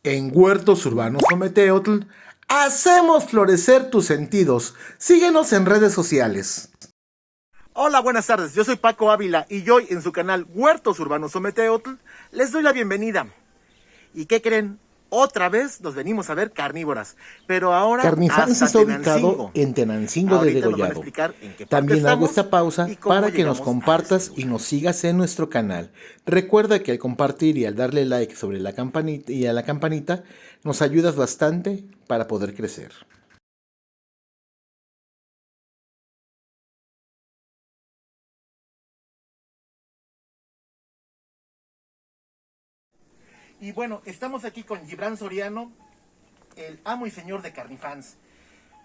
En Huertos Urbanos Ometeotl hacemos florecer tus sentidos. Síguenos en redes sociales. Hola, buenas tardes. Yo soy Paco Ávila y hoy en su canal Huertos Urbanos Ometeotl les doy la bienvenida. ¿Y qué creen? Otra vez nos venimos a ver carnívoras, pero ahora Carnifans hasta está ubicado Tenancingo. en Tenancingo de Ahorita nos van a Degollado. explicar en qué parte También hago estamos esta pausa y cómo para que nos llegamos a compartas este y lugar. nos sigas en nuestro canal. Recuerda que al compartir y al darle like sobre la campanita y a la campanita nos ayudas bastante para poder crecer. Y bueno, estamos aquí con Gibran Soriano, el amo y señor de Carnifans.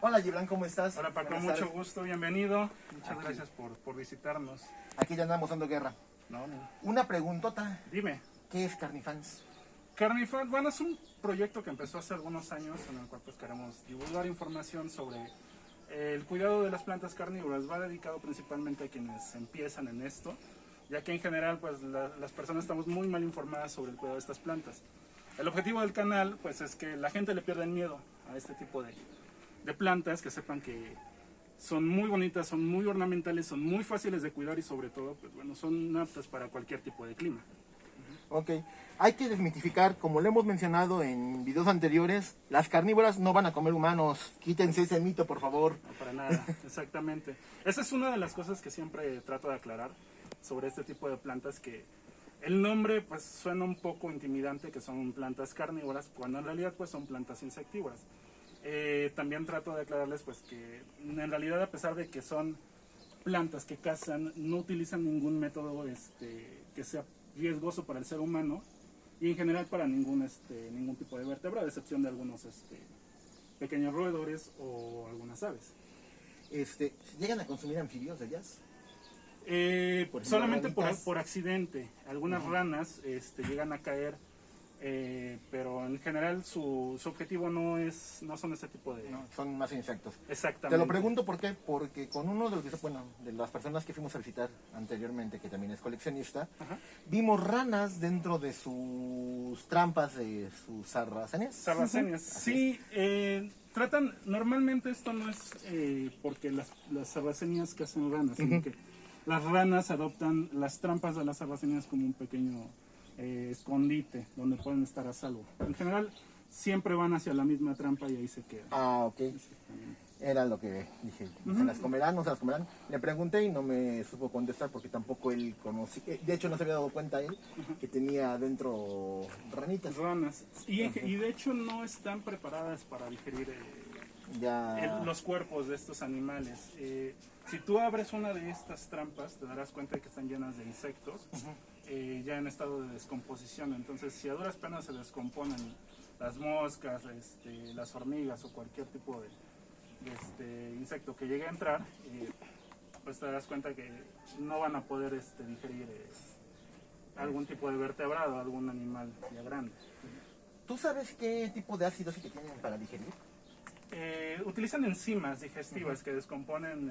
Hola Gibran, ¿cómo estás? Hola Paco, Buenas mucho tardes. gusto, bienvenido. Muchas Aquí. gracias por visitarnos. Aquí ya andamos dando guerra. No, no. Una preguntota, Dime, ¿qué es Carnifans? Carnifan, bueno, es un proyecto que empezó hace algunos años en el cual pues queremos divulgar información sobre el cuidado de las plantas carnívoras. Va dedicado principalmente a quienes empiezan en esto, ya que en general pues las personas estamos muy mal informadas sobre el cuidado de estas plantas. El objetivo del canal pues es que la gente le pierda el miedo a este tipo de plantas, que sepan que son muy bonitas, son muy ornamentales, son muy fáciles de cuidar y sobre todo, pues bueno, son aptas para cualquier tipo de clima. Ok, hay que desmitificar, como lo hemos mencionado en videos anteriores, las carnívoras no van a comer humanos. Quítense ese mito, por favor. No, para nada, exactamente. Esa es una de las cosas que siempre trato de aclarar sobre este tipo de plantas, que el nombre pues suena un poco intimidante, que son plantas carnívoras, cuando en realidad pues son plantas insectívoras. También trato de aclararles pues que en realidad, a pesar de que son plantas que cazan, no utilizan ningún método que sea riesgoso para el ser humano y en general para ningún tipo de vertebrado, a excepción de algunos pequeños roedores o algunas aves. ¿Llegan a consumir anfibios de ellas? Por ejemplo, Solamente ranitas. por accidente. Algunas ranas llegan a caer, pero en general su objetivo no son ese tipo de... No, son más insectos. Exactamente. Te lo pregunto por qué, porque con uno de los de las personas que fuimos a visitar anteriormente, que también es coleccionista, Ajá. vimos ranas dentro de sus trampas de sus sarracenes. Sarracenias. Sí, tratan, normalmente esto no es porque las sarracenias que hacen ranas, sino que las ranas adoptan las trampas de las sarracenias como un pequeño escondite donde pueden estar a salvo. En general, siempre van hacia la misma trampa y ahí se quedan. Ah, ok. Era lo que dije. ¿Se las comerán? ¿No se las comerán? Le pregunté y no me supo contestar porque tampoco él conocía. De hecho, no se había dado cuenta él que tenía adentro ranitas. Ranas. Y de hecho no están preparadas para digerir Ya. los cuerpos de estos animales. Si tú abres una de estas trampas, te darás cuenta de que están llenas de insectos, ya en estado de descomposición. Entonces, si a duras penas se descomponen las moscas, las hormigas o cualquier tipo de insecto que llegue a entrar, pues te darás cuenta que no van a poder digerir algún tipo de vertebrado, algún animal ya grande. ¿Tú sabes qué tipo de ácido sí que tienen para digerir? Utilizan enzimas digestivas que descomponen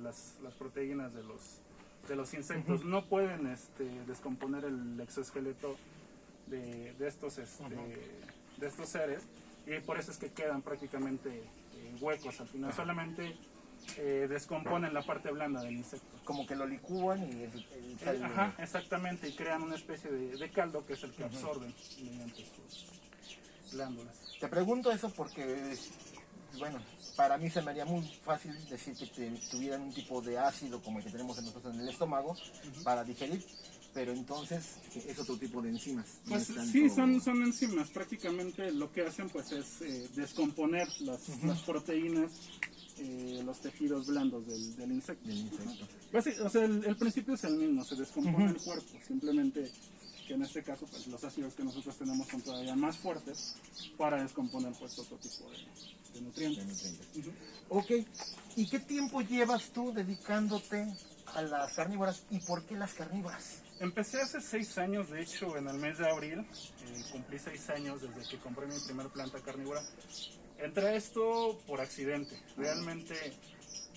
las proteínas de los insectos. No pueden descomponer el exoesqueleto de estos seres, y por eso es que quedan prácticamente huecos al final. Solamente descomponen la parte blanda del insecto. Como que lo licúan y Ajá, exactamente, y crean una especie de caldo que es el que absorben mediante sus glándulas. Te pregunto eso porque, bueno, para mí se me haría muy fácil decir que tuvieran un tipo de ácido como el que tenemos nosotros en el estómago para digerir, pero entonces es otro tipo de enzimas. No Pues es tanto... sí, son enzimas. Prácticamente lo que hacen pues es descomponer las proteínas, los tejidos blandos del insecto. O sea, el principio es el mismo, se descompone el cuerpo, simplemente que en este caso pues los ácidos que nosotros tenemos son todavía más fuertes para descomponer pues otro tipo de nutrientes. Ok, ¿y qué tiempo llevas tú dedicándote a las carnívoras y por qué las carnívoras? Empecé hace 6 años, de hecho en el mes de abril, cumplí 6 años desde que compré mi primer planta carnívora. Entré a esto por accidente, realmente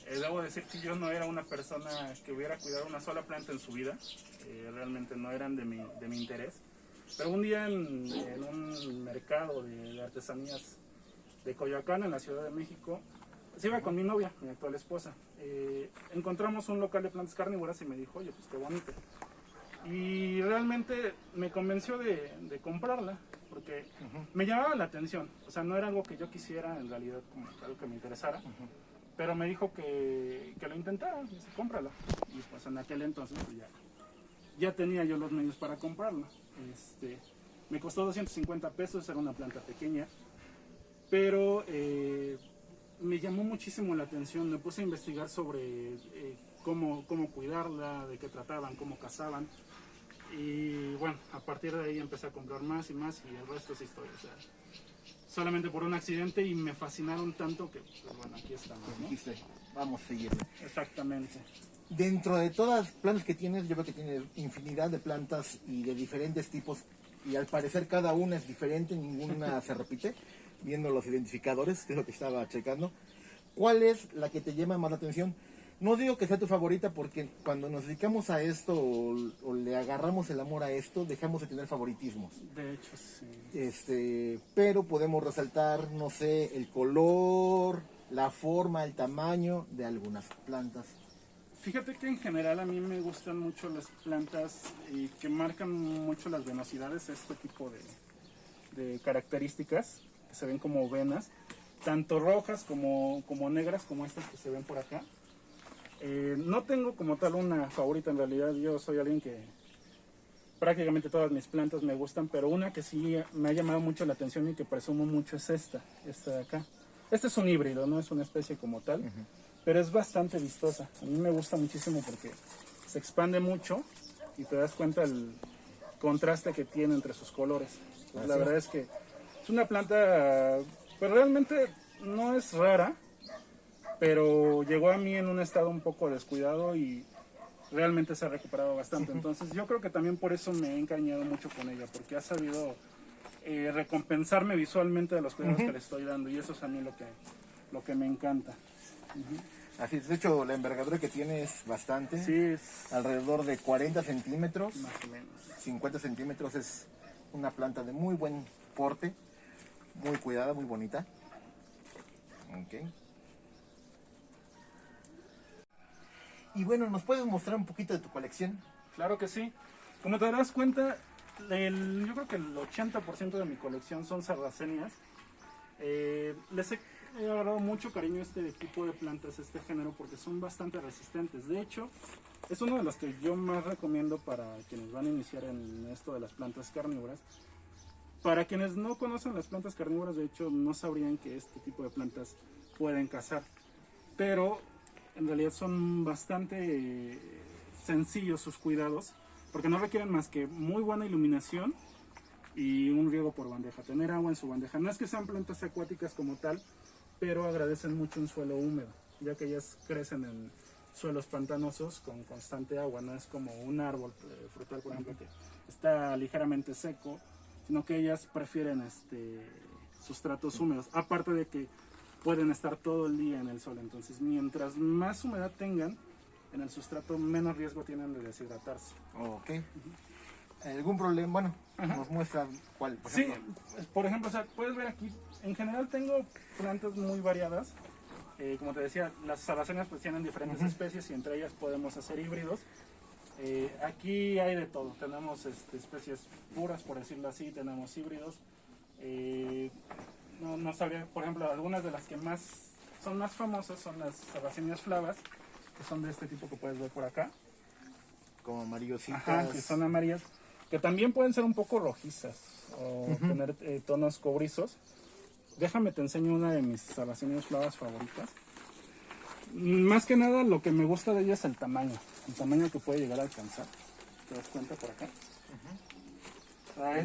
debo decir que yo no era una persona que hubiera cuidado una sola planta en su vida, realmente no eran de mi interés. Pero un día en un mercado de artesanías de Coyoacán, en la Ciudad de México, se iba con mi novia, mi actual esposa. Encontramos un local de plantas carnívoras y me dijo, oye, pues qué bonito. Y realmente me convenció de comprarla, porque me llamaba la atención. O sea, no era algo que yo quisiera, en realidad, como algo que me interesara. Pero me dijo que lo intentara, y dice, cómprala. Y pues en aquel entonces pues, ya tenía yo los medios para comprarla. Me costó 250 pesos, era una planta pequeña. Pero me llamó muchísimo la atención, me puse a investigar sobre cómo cuidarla, de qué trataban, cómo cazaban. Y bueno, a partir de ahí empecé a comprar más y más y el resto es historia. O sea, solamente por un accidente y me fascinaron tanto que, pues bueno, aquí estamos, ¿no? Dijiste, vamos a seguirle. Exactamente. Dentro de todas las plantas que tienes, yo veo que tienes infinidad de plantas y de diferentes tipos. Y al parecer cada una es diferente, ninguna se repite. Viendo los identificadores, que es lo que estaba checando. ¿Cuál es la que te llama más la atención? No digo que sea tu favorita porque cuando nos dedicamos a esto o le agarramos el amor a esto, dejamos de tener favoritismos. De hecho, sí. Pero podemos resaltar, no sé, el color, la forma, el tamaño de algunas plantas. Fíjate que en general a mí me gustan mucho las plantas y que marcan mucho las venosidades, este tipo de características que se ven como venas, tanto rojas como negras, como estas que se ven por acá. No tengo como tal una favorita, en realidad yo soy alguien que prácticamente todas mis plantas me gustan, pero una que sí me ha llamado mucho la atención y que presumo mucho es esta de acá. Este es un híbrido, no es una especie como tal, pero es bastante vistosa. A mí me gusta muchísimo porque se expande mucho y te das cuenta el contraste que tiene entre sus colores. Pues la verdad es que es una planta, pues realmente no es rara, pero llegó a mí en un estado un poco descuidado y realmente se ha recuperado bastante. Entonces yo creo que también por eso me he encariñado mucho con ella, porque ha sabido recompensarme visualmente de los cuidados que le estoy dando y eso es a mí lo que me encanta. Así es, de hecho la envergadura que tiene es bastante, Sí, es alrededor de 40 centímetros, más o menos. 50 centímetros, es una planta de muy buen porte, muy cuidada, muy bonita. Okay. Y bueno, ¿nos puedes mostrar un poquito de tu colección? Claro que sí. Como te darás cuenta, yo creo que el 80% de mi colección son sarracenias. Les he agarrado mucho cariño a este tipo de plantas, este género, porque son bastante resistentes. De hecho, es uno de los que yo más recomiendo para quienes van a iniciar en esto de las plantas carnívoras. Para quienes no conocen las plantas carnívoras, de hecho, no sabrían que este tipo de plantas pueden cazar. Pero en realidad son bastante sencillos sus cuidados, porque no requieren más que muy buena iluminación y un riego por bandeja, tener agua en su bandeja. No es que sean plantas acuáticas como tal, pero agradecen mucho un suelo húmedo, ya que ellas crecen en suelos pantanosos con constante agua. No es como un árbol frutal, por ejemplo, que está ligeramente seco, sino que ellas prefieren sustratos húmedos, aparte de que pueden estar todo el día en el sol. Entonces, mientras más humedad tengan en el sustrato, menos riesgo tienen de deshidratarse. Ok. ¿Algún problema? Bueno, nos muestra cuál, por ejemplo. Sí, por ejemplo, o sea, puedes ver aquí, en general tengo plantas muy variadas. Como te decía, las sarracenas pues tienen diferentes especies y entre ellas podemos hacer híbridos. Aquí hay de todo, tenemos especies puras, por decirlo así, tenemos híbridos. No sabría, por ejemplo, algunas de las que son más famosas son las sarracenias flavas, que son de este tipo que puedes ver por acá. Como amarillositas. Ajá, que son amarillas, que también pueden ser un poco rojizas o tener tonos cobrizos. Déjame te enseño una de mis sarracenias flavas favoritas. Más que nada lo que me gusta de ella es el tamaño que puede llegar a alcanzar. ¿Te das cuenta por acá?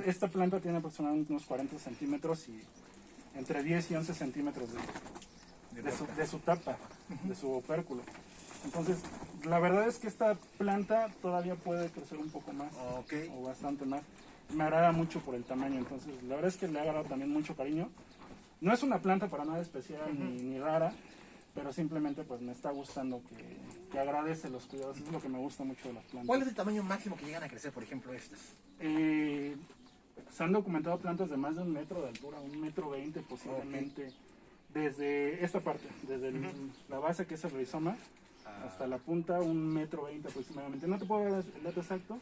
Esta planta tiene aproximadamente unos 40 centímetros y entre 10 y 11 centímetros de su tapa, de su opérculo. Entonces, la verdad es que esta planta todavía puede crecer un poco más, o bastante más. Me agrada mucho por el tamaño, entonces la verdad es que le ha agarrado también mucho cariño. No es una planta para nada especial ni rara, pero simplemente pues me está gustando que agradece los cuidados. Es lo que me gusta mucho de las plantas. ¿Cuál es el tamaño máximo que llegan a crecer, por ejemplo, estas? Se han documentado plantas de más de 1 metro de altura, 1,20 m posiblemente, desde esta parte, desde la base que es el rizoma, hasta la punta, 1,20 m aproximadamente. No te puedo dar el dato exacto,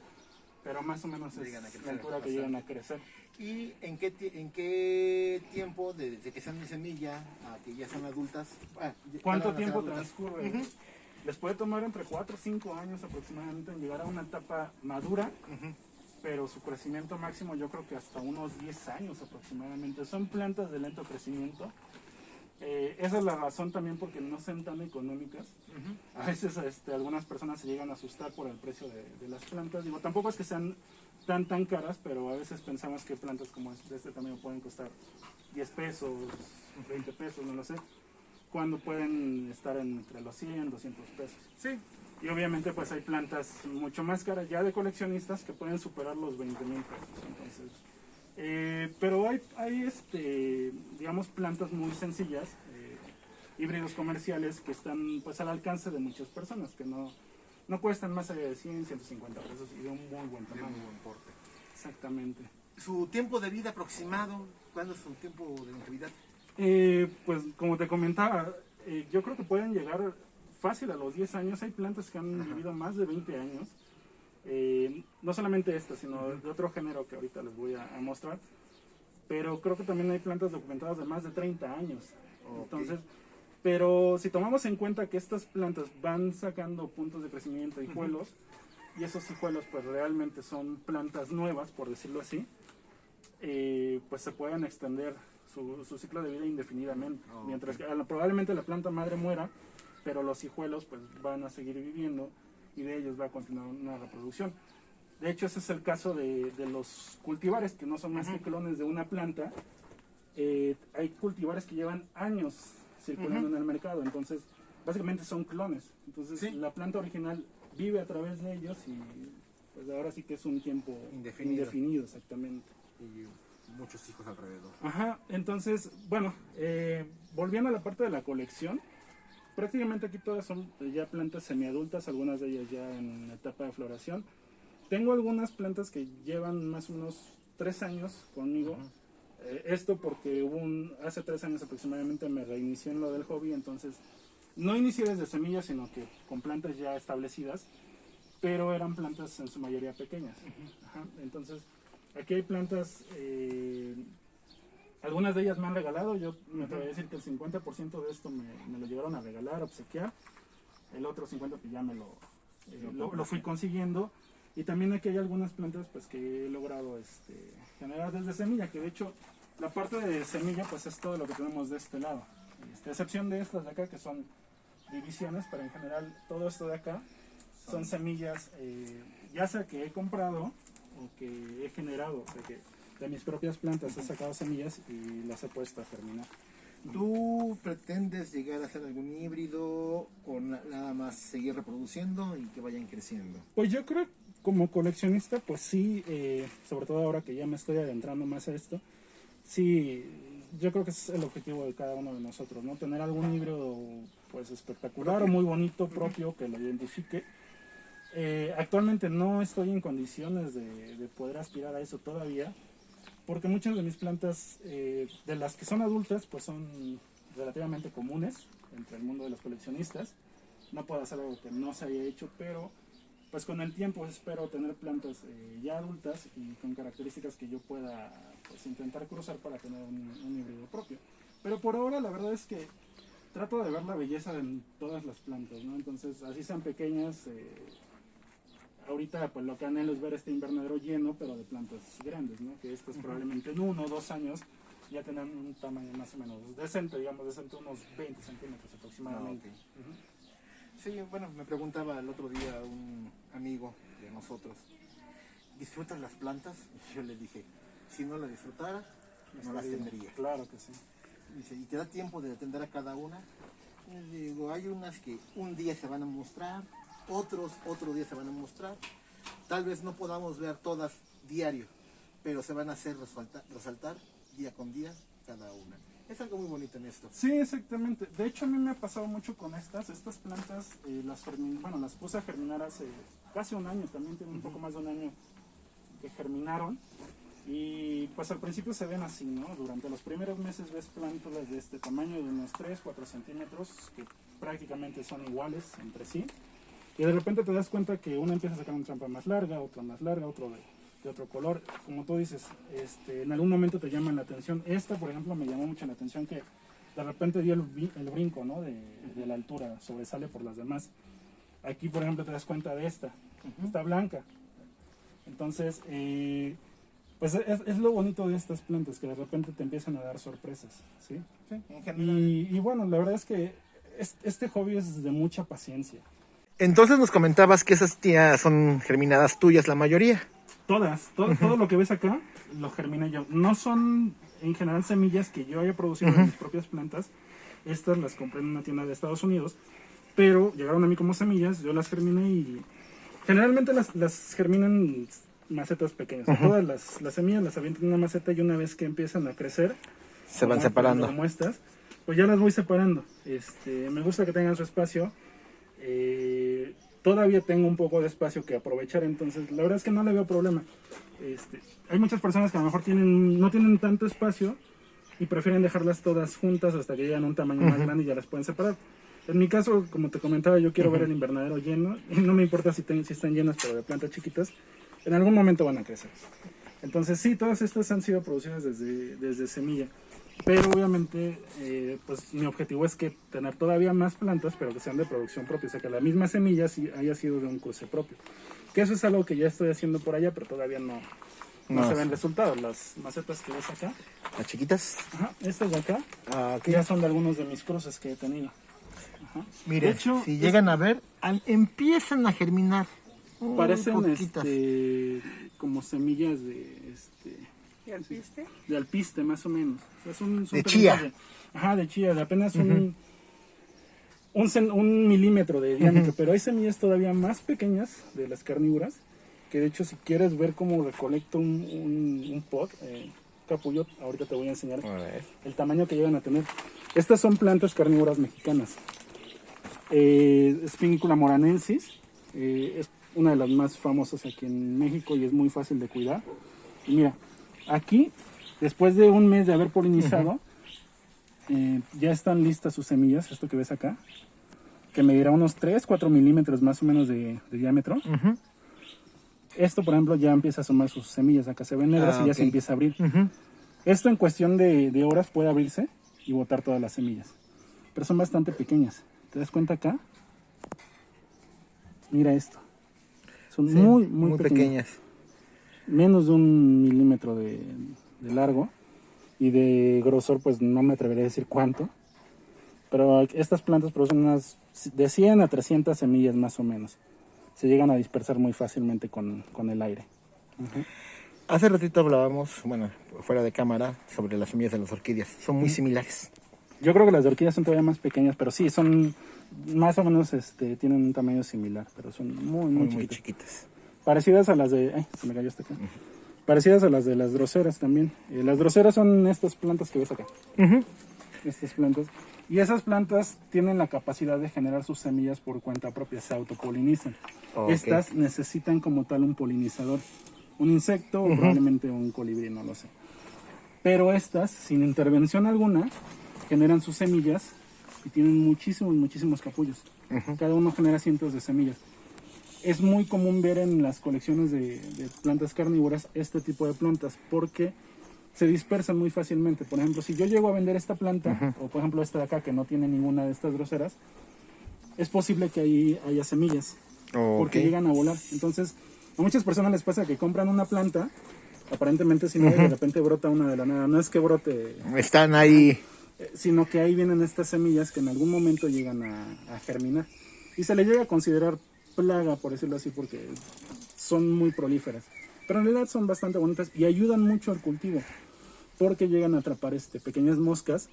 pero más o menos es la altura que llegan a crecer. ¿Y en qué tiempo, desde que están de semilla a que ya son adultas? ¿Cuánto tiempo transcurre? Les puede tomar entre 4 o 5 años aproximadamente en llegar a una etapa madura, pero su crecimiento máximo yo creo que hasta unos 10 años aproximadamente. Son plantas de lento crecimiento. Esa es la razón también porque no son tan económicas. A veces algunas personas se llegan a asustar por el precio de las plantas. Digo, tampoco es que sean tan caras, pero a veces pensamos que plantas como de este tamaño pueden costar 10 pesos, 20 pesos, no lo sé, cuando pueden estar entre los 100, 200 pesos. Sí. Y obviamente pues hay plantas mucho más caras ya de coleccionistas que pueden superar los 20,000 pesos. Entonces, pero hay digamos, plantas muy sencillas, híbridos comerciales que están pues al alcance de muchas personas, que no cuestan más allá de 100, 150 pesos y de un muy buen tamaño. Muy buen porte. Exactamente. ¿Su tiempo de vida aproximado? ¿Cuándo es su tiempo de longevidad? Pues como te comentaba, yo creo que pueden llegar fácil a los 10 años. Hay plantas que han vivido más de 20 años. No solamente esta, sino de otro género que ahorita les voy a mostrar. Pero creo que también hay plantas documentadas de más de 30 años. Okay. Entonces, pero si tomamos en cuenta que estas plantas van sacando puntos de crecimiento, hijuelos, y esos hijuelos pues realmente son plantas nuevas, por decirlo así, pues se pueden extender su ciclo de vida indefinidamente. Mientras que probablemente la planta madre muera, pero los hijuelos pues van a seguir viviendo y de ellos va a continuar una reproducción. De hecho, ese es el caso de los cultivares, que no son más que clones de una planta. Hay cultivares que llevan años circulando en el mercado, entonces básicamente son clones. Entonces la planta original vive a través de ellos y pues ahora sí que es un tiempo indefinido exactamente. Y muchos hijos alrededor. Ajá, entonces, bueno, volviendo a la parte de la colección, prácticamente aquí todas son ya plantas semiadultas, algunas de ellas ya en etapa de floración. Tengo algunas plantas que llevan más o menos 3 años conmigo. Esto porque hace 3 años aproximadamente me reinicié en lo del hobby, entonces no inicié desde semillas, sino que con plantas ya establecidas, pero eran plantas en su mayoría pequeñas. Ajá, entonces aquí hay plantas, algunas de ellas me han regalado. Yo me atrevería a decir que el 50% de esto me lo llevaron a regalar, a obsequiar. El otro 50% pues ya lo fui consiguiendo. Y también aquí hay algunas plantas pues que he logrado generar desde semilla, que de hecho la parte de semilla pues es todo lo que tenemos de este lado. A excepción de estas de acá que son divisiones, pero en general todo esto de acá son semillas, ya sea que he comprado o que he generado, o sea que de mis propias plantas he sacado semillas y las he puesto a germinar. ¿Tú pretendes llegar a hacer algún híbrido o nada más seguir reproduciendo y que vayan creciendo? Pues yo creo, como coleccionista, pues sí, sobre todo ahora que ya me estoy adentrando más a esto, sí, yo creo que es el objetivo de cada uno de nosotros, ¿no? Tener algún híbrido pues espectacular o muy bonito propio que lo identifique. Actualmente no estoy en condiciones de poder aspirar a eso todavía, porque muchas de mis plantas, de las que son adultas, pues son relativamente comunes entre el mundo de los coleccionistas. No puedo hacer algo que no se haya hecho, pero pues con el tiempo espero tener plantas ya adultas y con características que yo pueda pues intentar cruzar para tener un híbrido propio. Pero por ahora la verdad es que trato de ver la belleza en todas las plantas, ¿no? Entonces, así sean pequeñas, ahorita pues lo que anhelo es ver este invernadero lleno, pero de plantas grandes, ¿no? Que estas probablemente en 1 o 2 años ya tengan un tamaño más o menos decente, digamos, decente, unos 20 centímetros aproximadamente. Sí, bueno, me preguntaba el otro día un amigo de nosotros, ¿disfrutas las plantas? Y yo le dije, si no las disfrutara, no las tendría. Claro que sí. Dice, ¿y te da tiempo de atender a cada una? Y digo, hay unas que un día se van a mostrar, otro día se van a mostrar. Tal vez no podamos ver todas diario, pero se van a hacer resaltar día con día cada una. Es algo muy bonito en esto. Sí, exactamente. De hecho, a mí me ha pasado mucho con estas plantas, las puse a germinar hace casi un año, también tiene un poco más de un año que germinaron. Y pues al principio se ven así, ¿no? Durante los primeros meses ves plántulas de este tamaño, de unos 3-4 centímetros, que prácticamente son iguales entre sí. Y de repente te das cuenta que una empieza a sacar una trampa más larga, otro de otro color. Como tú dices, en algún momento te llaman la atención. Esta, por ejemplo, me llamó mucho la atención que de repente dio el brinco, ¿no? de la altura, sobresale por las demás. Aquí, por ejemplo, te das cuenta de esta. Está blanca. Entonces, pues es lo bonito de estas plantas, que de repente te empiezan a dar sorpresas, ¿sí? Sí, en general. Y bueno, la verdad es que este hobby es de mucha paciencia. Entonces nos comentabas que esas tías son germinadas tuyas la mayoría. Todo lo que ves acá lo germiné yo. No son en general semillas que yo haya producido de mis propias plantas. Estas las compré en una tienda de Estados Unidos, pero llegaron a mí como semillas, yo las germiné y generalmente las germinan macetas pequeñas. Todas las semillas las avientan en una maceta y una vez que empiezan a crecer, Se van separando. como estas, pues ya las voy separando. Me gusta que tengan su espacio. Todavía tengo un poco de espacio que aprovechar, entonces la verdad es que no le veo problema. Hay muchas personas que a lo mejor no tienen tanto espacio y prefieren dejarlas todas juntas hasta que llegan a un tamaño más grande y ya las pueden separar. En mi caso, como te comentaba, yo quiero ver el invernadero lleno y no me importa si están llenas, pero de plantas chiquitas, en algún momento van a crecer. Entonces sí, todas estas han sido producidas desde semilla. Pero obviamente, pues mi objetivo es que tener todavía más plantas, pero que sean de producción propia, o sea, que la misma semilla sí haya sido de un cruce propio. Que eso es algo que ya estoy haciendo por allá, pero todavía no se ven resultados. Las macetas que ves acá, ¿Las chiquitas? estas de acá, Ok. ya son de algunos de mis cruces que he tenido. Miren, De hecho, si llegan a ver, empiezan a germinar. Parecen poquitas. como semillas de alpiste, más o menos. O sea, son De pequeñas chía. De chía, de apenas un milímetro de diámetro, pero hay semillas todavía más pequeñas de las carnívoras, que de hecho si quieres ver cómo recolecto un pot, capullo, ahorita te voy a enseñar A ver. el tamaño que llegan a tener. Estas son plantas carnívoras mexicanas. Spinicula moranensis, es una de las más famosas aquí en México y es muy fácil de cuidar. Y mira, aquí, después de un mes de haber polinizado, ya están listas sus semillas, esto que ves acá, que medirá unos 3-4 milímetros más o menos de diámetro. Esto, por ejemplo, ya empieza a asomar sus semillas, acá se ven negras y ya se empieza a abrir. Esto en cuestión de horas puede abrirse y botar todas las semillas, pero son bastante pequeñas. ¿Te das cuenta acá? Mira esto. Son muy pequeñas. Menos de 1 milímetro de largo y de grosor, pues no me atrevería a decir cuánto. Pero estas plantas producen unas de 100 a 300 semillas más o menos. Se llegan a dispersar muy fácilmente con el aire. Hace ratito hablábamos, bueno, fuera de cámara, sobre las semillas de las orquídeas. Son muy similares. Yo creo que las de orquídeas son todavía más pequeñas, pero sí, son más o menos, tienen un tamaño similar, pero son muy chiquitas. Parecidas a las de... Ay, se me cayó esta acá. Parecidas a las de las droseras también. Las droseras son estas plantas que ves acá. Estas plantas. Y esas plantas tienen la capacidad de generar sus semillas por cuenta propia, se autopolinizan. Okay. Estas necesitan como tal un polinizador. Un insecto o probablemente un colibrí, no lo sé. Pero estas, sin intervención alguna, generan sus semillas y tienen muchísimos capullos. Cada uno genera cientos de semillas. Es muy común ver en las colecciones de plantas carnívoras este tipo de plantas porque se dispersan muy fácilmente. Por ejemplo, si yo llego a vender esta planta, o por ejemplo esta de acá que no tiene ninguna de estas groseras, es posible que ahí haya semillas, porque llegan a volar. Entonces, a muchas personas les pasa que compran una planta, aparentemente sin nada, y de repente brota una de la nada. No es que brote... Están ahí... sino que ahí vienen estas semillas que en algún momento llegan a germinar. Y se le llega a considerar plaga, por decirlo así, porque son muy prolíferas. Pero en realidad son bastante bonitas y ayudan mucho al cultivo, porque llegan a atrapar pequeñas moscas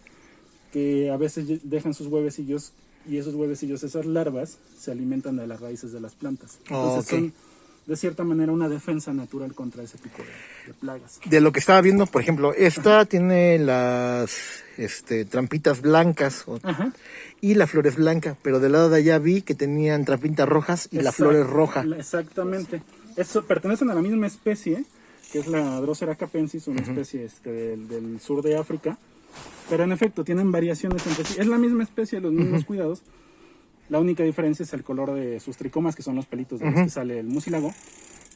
que a veces dejan sus huevecillos y esos huevecillos, esas larvas, se alimentan de las raíces de las plantas. Entonces son, de cierta manera, una defensa natural contra ese tipo de plagas. De lo que estaba viendo, por ejemplo, esta tiene las trampitas blancas y la flor es blanca, pero del lado de allá vi que tenían trampitas rojas y la flor es roja. Exactamente. Eso, pertenecen a la misma especie, que es la Drosera capensis, una especie del sur de África. Pero en efecto, tienen variaciones entre sí. Es la misma especie, los mismos cuidados. La única diferencia es el color de sus tricomas, que son los pelitos de los que sale el mucílago.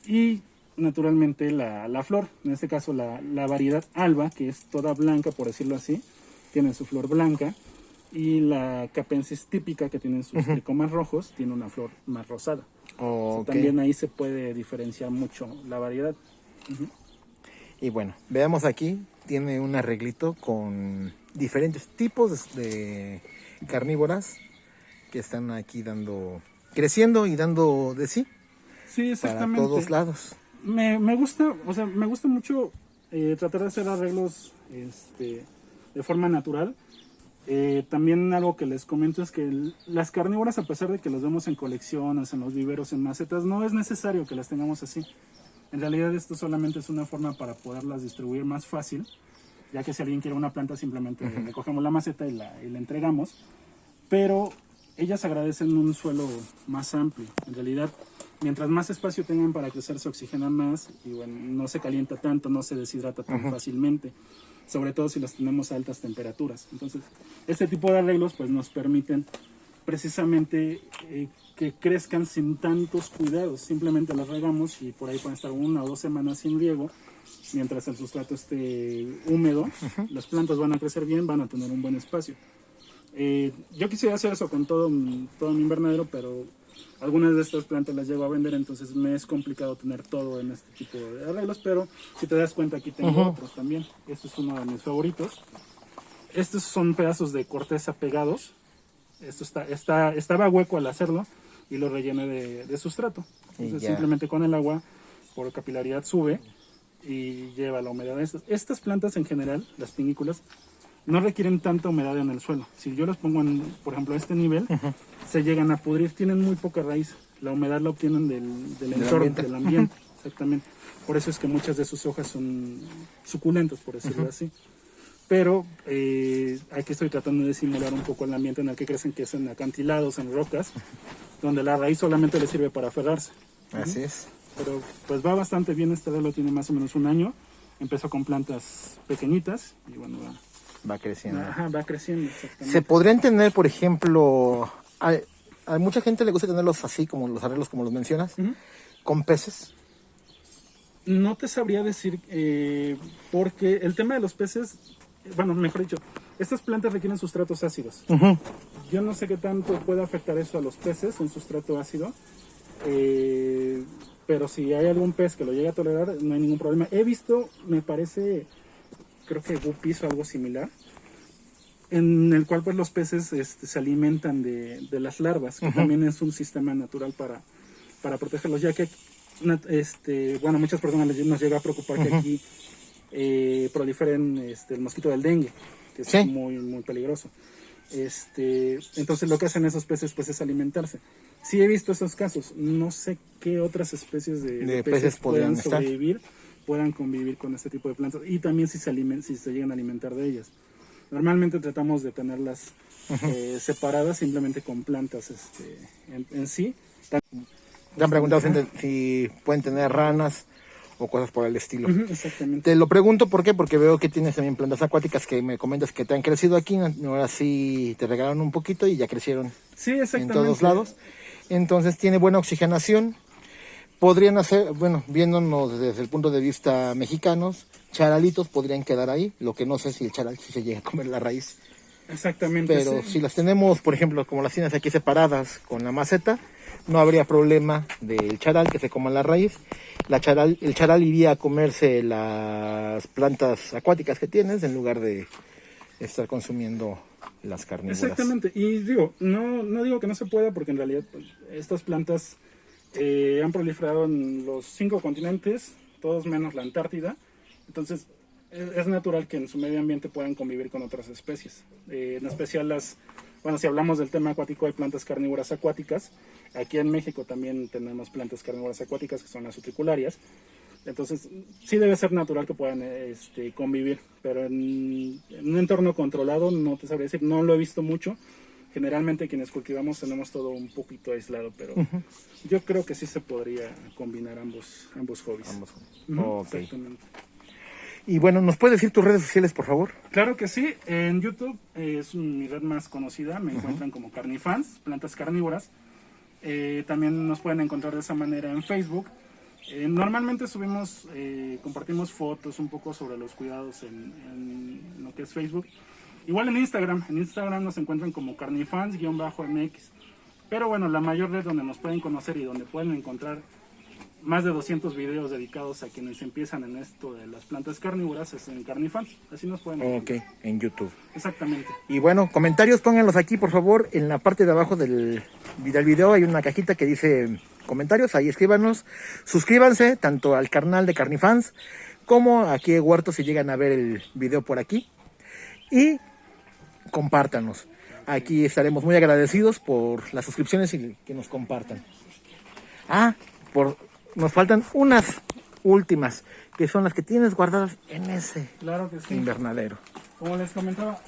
Y naturalmente la flor, en este caso la variedad alba, que es toda blanca, por decirlo así, tiene su flor blanca. Y la capensis típica, que tiene sus tricomas rojos, tiene una flor más rosada. O sea, también ahí se puede diferenciar mucho la variedad. Y bueno, veamos aquí, tiene un arreglito con diferentes tipos de carnívoras que están aquí creciendo y dando de sí. Sí, exactamente. Para todos lados. Me gusta, o sea, me gusta mucho tratar de hacer arreglos de forma natural. También algo que les comento es que las carnívoras, a pesar de que las vemos en colecciones, en los viveros, en macetas, no es necesario que las tengamos así. En realidad esto solamente es una forma para poderlas distribuir más fácil, ya que si alguien quiere una planta simplemente le cogemos la maceta y la entregamos, pero ellas agradecen un suelo más amplio. En realidad, mientras más espacio tengan para crecer, se oxigenan más y bueno, no se calienta tanto, no se deshidrata tan fácilmente, sobre todo si las tenemos a altas temperaturas. Entonces, este tipo de arreglos pues nos permiten precisamente que crezcan sin tantos cuidados. Simplemente las regamos y por ahí pueden estar 1 o 2 semanas sin riego, mientras el sustrato esté húmedo. Las plantas van a crecer bien, van a tener un buen espacio. Yo quisiera hacer eso con todo mi invernadero, pero algunas de estas plantas las llego a vender, entonces me es complicado tener todo en este tipo de arreglos, pero si te das cuenta aquí tengo otros también. Este es uno de mis favoritos. Estos son pedazos de corteza pegados. Esto estaba hueco al hacerlo y lo rellené de sustrato. Entonces simplemente con el agua por capilaridad sube y lleva la humedad. Estas plantas en general, las pinículas, no requieren tanta humedad en el suelo. Si yo las pongo por ejemplo, a este nivel, se llegan a pudrir, tienen muy poca raíz. La humedad la obtienen del entorno, del ambiente, exactamente. Por eso es que muchas de sus hojas son suculentas, por decirlo así. Pero aquí estoy tratando de simular un poco el ambiente en el que crecen, que es en acantilados, en rocas, donde la raíz solamente le sirve para aferrarse. Así es. Pero pues va bastante bien, este arreglo tiene más o menos 1 año. Empezó con plantas pequeñitas y bueno, va creciendo. Ajá, va creciendo, exactamente. Se podrían tener, por ejemplo, a mucha gente le gusta tenerlos así, como los arreglos como los mencionas, con peces. No te sabría decir, porque el tema de los peces, bueno, mejor dicho, estas plantas requieren sustratos ácidos. Yo no sé qué tanto puede afectar eso a los peces, un sustrato ácido, pero si hay algún pez que lo llegue a tolerar, no hay ningún problema. He visto, me parece, creo que guppies o algo similar, en el cual pues los peces se alimentan de las larvas, que también es un sistema natural para protegerlos, ya que bueno, muchas personas nos llega a preocupar que aquí proliferen el mosquito del dengue, que es muy, muy peligroso. Entonces lo que hacen esos peces pues es alimentarse. Sí he visto esos casos, no sé qué otras especies de peces puedan sobrevivir, puedan convivir con este tipo de plantas y también si se llegan a alimentar de ellas. Normalmente tratamos de tenerlas separadas simplemente con plantas en sí. Te han preguntado si pueden tener ranas o cosas por el estilo. Exactamente. Te lo pregunto ¿por qué? Porque veo que tienes también plantas acuáticas que me comentas que te han crecido aquí, ahora sí te regalaron un poquito y ya crecieron en todos lados. Entonces tiene buena oxigenación. Podrían hacer, bueno, viéndonos desde el punto de vista mexicanos, charalitos podrían quedar ahí, lo que no sé si el charal si se llega a comer la raíz. Exactamente. Pero si las tenemos, por ejemplo, como las tienes aquí separadas con la maceta, no habría problema del charal que se coma la raíz. El charal iría a comerse las plantas acuáticas que tienes en lugar de estar consumiendo las carnívoras. Exactamente, y digo, no digo que no se pueda porque en realidad pues, estas plantas han proliferado en los 5 continentes, todos menos la Antártida, entonces es natural que en su medio ambiente puedan convivir con otras especies, en especial si hablamos del tema acuático hay plantas carnívoras acuáticas, aquí en México también tenemos plantas carnívoras acuáticas que son las utricularias, entonces sí debe ser natural que puedan convivir, pero en un entorno controlado no te sabría decir, no lo he visto mucho. generalmente quienes cultivamos tenemos todo un poquito aislado, pero yo creo que sí se podría combinar ambos hobbies. Ok. Exactamente. Y bueno, ¿nos puedes decir tus redes sociales, por favor? Claro que sí, en YouTube es mi red más conocida, me encuentran como Carnifans, plantas carnívoras. También nos pueden encontrar de esa manera en Facebook. Normalmente compartimos fotos un poco sobre los cuidados en lo que es Facebook. Igual en Instagram nos encuentran como carnifans-mx. Pero bueno, la mayor red donde nos pueden conocer y donde pueden encontrar más de 200 videos dedicados a quienes empiezan en esto de las plantas carnívoras es en Carnifans. Así nos pueden encontrar. Ok, en YouTube. Exactamente. Y bueno, comentarios, pónganlos aquí, por favor. En la parte de abajo del video hay una cajita que dice comentarios. Ahí escríbanos. Suscríbanse tanto al canal de Carnifans como aquí en Huerto si llegan a ver el video por aquí. Y compártanos. Aquí estaremos muy agradecidos por las suscripciones y que nos compartan. Nos faltan unas últimas, que son las que tienes guardadas en ese Claro que sí. invernadero. Como les comentaba,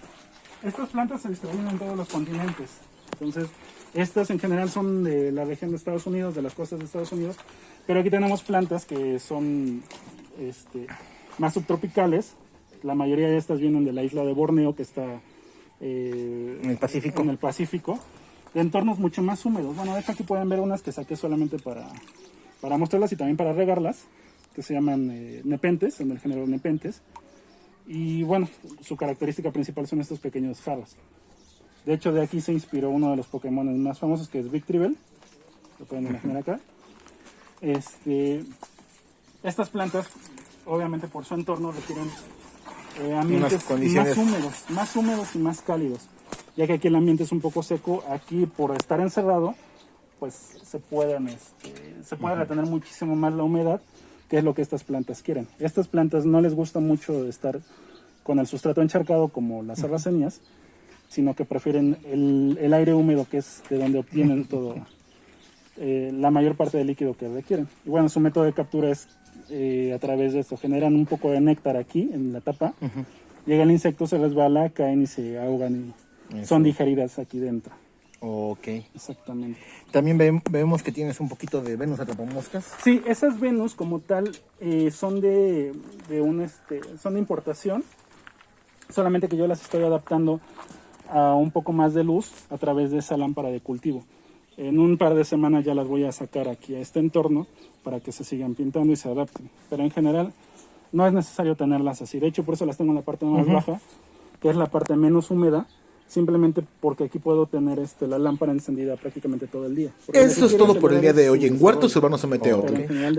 estas plantas se distribuyen en todos los continentes. Entonces, estas en general son de la región de Estados Unidos, de las costas de Estados Unidos. Pero aquí tenemos plantas que son más subtropicales. La mayoría de estas vienen de la isla de Borneo, que está En el Pacífico. en el Pacífico, de entornos mucho más húmedos. Bueno, de hecho aquí pueden ver unas que saqué solamente para mostrarlas y también para regarlas, que se llaman nepentes, son del género nepentes. Y bueno, su característica principal son estos pequeños jarros. De hecho, de aquí se inspiró uno de los Pokémon más famosos, que es Victreebel. Lo pueden imaginar acá. Estas plantas, obviamente por su entorno, requieren ambientes más húmedos y más cálidos. Ya que aquí el ambiente es un poco seco, aquí por estar encerrado, pues se puede retener muchísimo más la humedad, que es lo que estas plantas quieren. Estas plantas no les gusta mucho estar con el sustrato encharcado como las sarracenías, sino que prefieren el aire húmedo, que es de donde obtienen todo, la mayor parte del líquido que requieren. Y bueno, su método de captura es a través de esto. Generan un poco de néctar aquí en la tapa, llega el insecto, se resbala, caen y se ahogan y son digeridas aquí dentro. Ok. Exactamente. También vemos que tienes un poquito de Venus atrapamoscas. Sí, esas Venus como tal son son de importación, solamente que yo las estoy adaptando a un poco más de luz a través de esa lámpara de cultivo. En un par de semanas ya las voy a sacar aquí a este entorno para que se sigan pintando y se adapten. Pero en general no es necesario tenerlas así. De hecho, por eso las tengo en la parte más baja, que es la parte menos húmeda, simplemente porque aquí puedo tener la lámpara encendida prácticamente todo el día. Eso es todo por el día de hoy en Huertos Urbanos Someteo.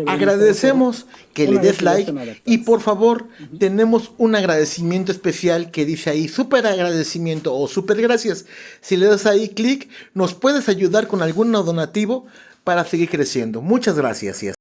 Agradecemos que le des like y por favor tenemos un agradecimiento especial que dice ahí súper agradecimiento o súper gracias. Si le das ahí clic nos puedes ayudar con algún donativo para seguir creciendo. Muchas gracias.